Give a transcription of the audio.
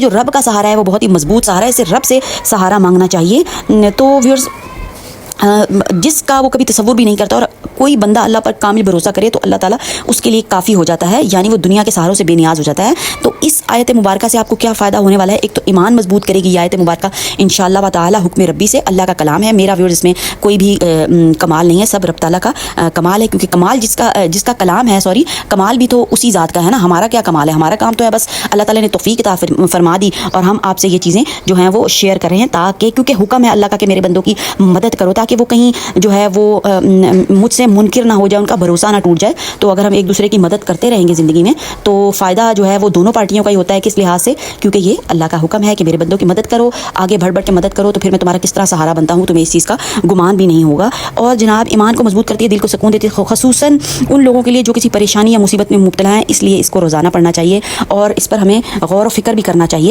جو رب کا سہارا ہے وہ بہت ہی مضبوط سہارا ہے، اسے رب سے سہارا مانگنا چاہیے۔ تو ویورز جس کا وہ کبھی تصور بھی نہیں کرتا، اور کوئی بندہ اللہ پر کامل بھروسہ کرے تو اللہ تعالیٰ اس کے لیے کافی ہو جاتا ہے، یعنی وہ دنیا کے سہاروں سے بے نیاز ہو جاتا ہے۔ تو اس آیت مبارکہ سے آپ کو کیا فائدہ ہونے والا ہے؟ ایک تو ایمان مضبوط کرے گی یہ آیت مبارکہ انشاءاللہ و تعالی، حکم ربی سے، اللہ کا کلام ہے میرا ویورز، اس میں کوئی بھی کمال نہیں ہے، سب رب تعالیٰ کا کمال ہے، کیونکہ کمال جس کا کلام ہے، کمال بھی تو اسی ذات کا ہے نا۔ ہمارا کیا کمال ہے؟ ہمارا کام تو ہے بس اللہ تعالیٰ نے توفیق عطا فرما دی، اور ہم آپ سے یہ چیزیں جو ہیں وہ شیئر کر رہے ہیں، تاکہ کیونکہ حکم ہے اللہ کا کہ میرے بندوں کی مدد کرو، تاکہ وہ کہیں جو ہے وہ مجھ سے منکر نہ ہو جائے، ان کا بھروسہ نہ ٹوٹ جائے۔ تو اگر ہم ایک دوسرے کی مدد کرتے رہیں گے زندگی میں تو فائدہ جو ہے وہ دونوں پارٹیوں کا ہی ہوتا ہے۔ کس لحاظ سے؟ کیونکہ یہ اللہ کا حکم ہے کہ میرے بندوں کی مدد کرو، آگے بڑھ بڑھ کے مدد کرو، تو پھر میں تمہارا کس طرح سہارا بنتا ہوں، تمہیں اس چیز کا گمان بھی نہیں ہوگا۔ اور جناب ایمان کو مضبوط کرتی ہے، دل کو سکون دیتی ہے، خصوصاً ان لوگوں کے لیے جو کسی پریشانی یا مصیبت میں مبتلا ہیں، اس لیے اس کو روزانہ پڑھنا چاہیے، اور اس پر ہمیں غور و فکر بھی کرنا چاہیے۔